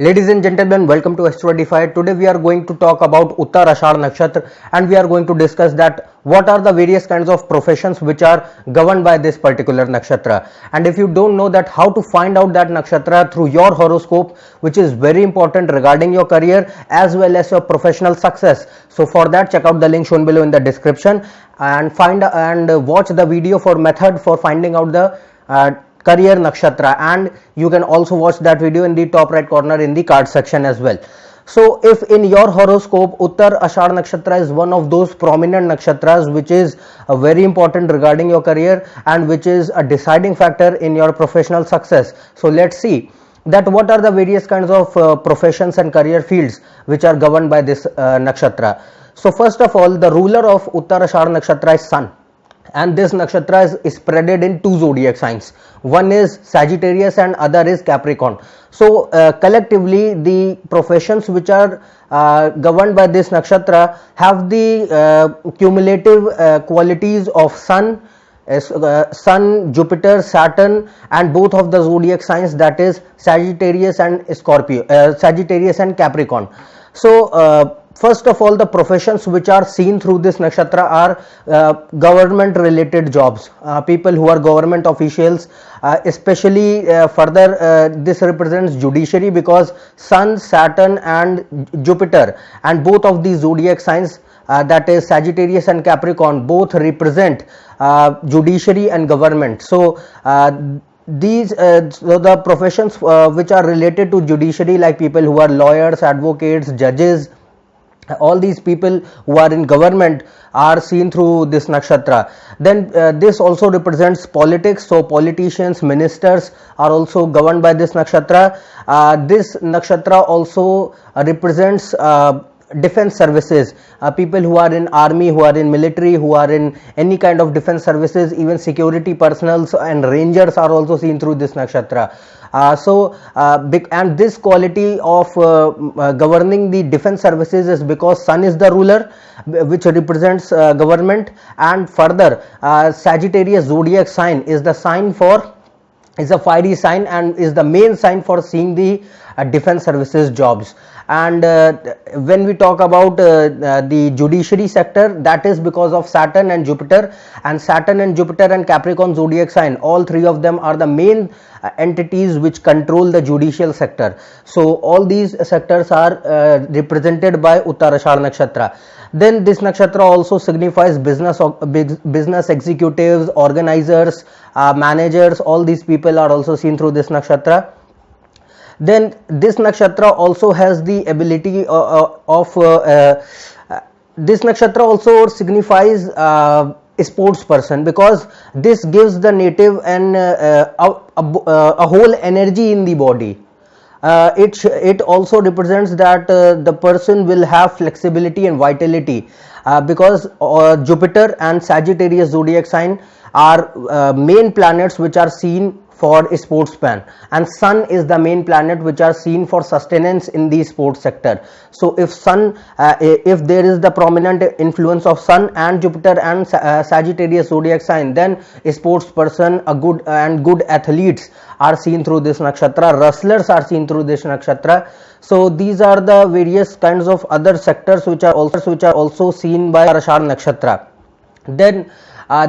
Ladies and gentlemen, welcome to Astro-Defy. Today we are going to talk about Uttar Ashar Nakshatra, and we are going to discuss that what are the various kinds of professions which are governed by this particular nakshatra. And if you don't know that how to find out that nakshatra through your horoscope, which is very important regarding your career as well as your professional success. So for that, check out the link shown below in the description and watch the video for method for finding out the career nakshatra, and you can also watch that video in the top right corner in the card section as well. So if in your horoscope Uttar Ashar Nakshatra is one of those prominent nakshatras which is very important regarding your career and which is a deciding factor in your professional success. So let's see that what are the various kinds of professions and career fields which are governed by this nakshatra. So first of all, the ruler of Uttar Ashar Nakshatra is Sun, and this nakshatra is spreaded in two zodiac signs. One is Sagittarius and other is Capricorn. So collectively the professions which are governed by this nakshatra have the cumulative qualities of Sun, Jupiter, Saturn, and both of the zodiac signs, that is Sagittarius and Sagittarius and Capricorn. So first of all, the professions which are seen through this nakshatra are government related jobs, people who are government officials, especially further this represents judiciary, because Sun, Saturn and Jupiter and both of these zodiac signs, that is Sagittarius and Capricorn, both represent judiciary and government. So these the professions which are related to judiciary, like people who are lawyers, advocates, judges, all these people who are in government are seen through this nakshatra. Then this also represents politics, so politicians, ministers are also governed by this nakshatra. This nakshatra also represents defense services, people who are in army, who are in military, who are in any kind of defense services, even security personals and rangers are also seen through this nakshatra. And this quality of governing the defense services is because Sun is the ruler, which represents government, and further Sagittarius zodiac sign is the sign for, is a fiery sign and is the main sign for seeing the defense services jobs. And when we talk about the judiciary sector, that is because of Saturn and Jupiter, and Saturn and Jupiter and Capricorn zodiac sign, all three of them are the main entities which control the judicial sector. So all these sectors are represented by Uttar Ashar Nakshatra. Then this nakshatra also signifies business executives, organizers, managers, all these people are also seen through this nakshatra. Then this nakshatra also has the ability this nakshatra also signifies sports person, because this gives the native a whole energy in the body. It also represents that the person will have flexibility and vitality, because Jupiter and Sagittarius zodiac sign are main planets which are seen for sportsman, and Sun is the main planet which are seen for sustenance in the sports sector. So if if there is the prominent influence of Sun and Jupiter and Sagittarius zodiac sign, then a sports person, a good athletes are seen through this nakshatra, wrestlers are seen through this nakshatra. So these are the various kinds of other sectors which are also seen by Ashar nakshatra. Then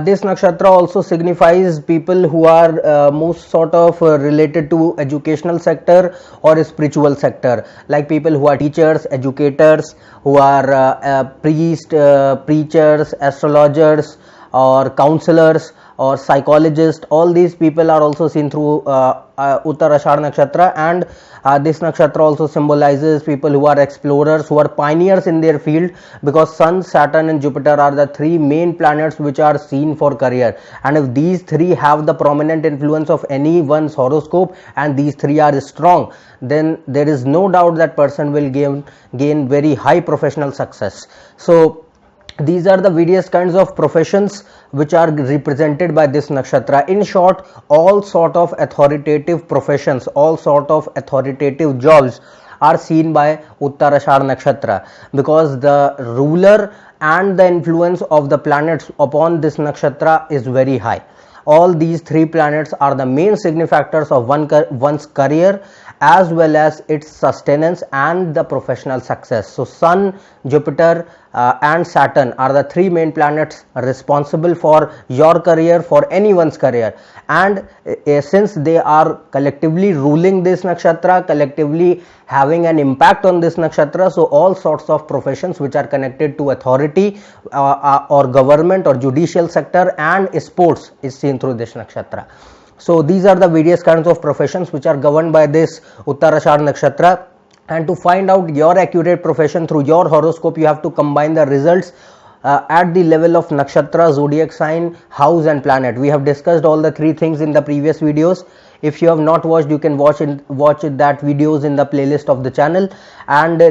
this nakshatra also signifies people who are most sort of related to educational sector or spiritual sector, like people who are teachers, educators, who are priests, preachers, astrologers, or counselors, or psychologists. All these people are also seen through Uttar Ashar Nakshatra, and this nakshatra also symbolizes people who are explorers, who are pioneers in their field, because Sun, Saturn and Jupiter are the three main planets which are seen for career. And if these three have the prominent influence of anyone's horoscope and these three are strong, then there is no doubt that person will gain very high professional success. So these are the various kinds of professions which are represented by this nakshatra. In short, all sort of authoritative professions, all sort of authoritative jobs are seen by Uttarashadh Nakshatra, because the ruler and the influence of the planets upon this nakshatra is very high. All these three planets are the main signifactors of one's career as well as its sustenance and the professional success. So Sun, Jupiter and Saturn are the three main planets responsible for your career, for anyone's career, and since they are collectively ruling this nakshatra, collectively having an impact on this nakshatra, so all sorts of professions which are connected to authority or government or judicial sector and sports is seen through this nakshatra. So these are the various kinds of professions which are governed by this Uttarashadh Nakshatra. And to find out your accurate profession through your horoscope, you have to combine the results at the level of nakshatra, zodiac sign, house and planet. We have discussed all the three things in the previous videos. If you have not watched, you can watch that videos in the playlist of the channel, and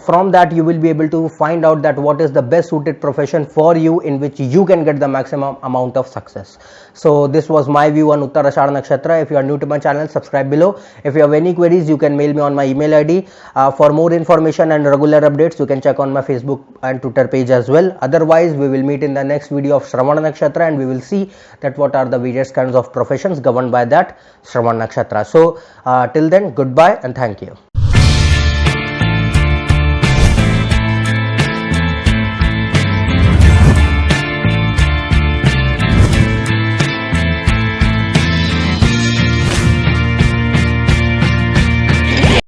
from that you will be able to find out that what is the best suited profession for you, in which you can get the maximum amount of success. So this was my view on Uttarashadh Nakshatra. If you are new to my channel, subscribe below. If you have any queries, you can mail me on my email ID. For more information and regular updates, you can check on my Facebook and Twitter page as well. Otherwise, we will meet in the next video of Shravana Nakshatra, and we will see that what are the various kinds of professions governed by that Shravana Nakshatra. So till then, goodbye and thank you.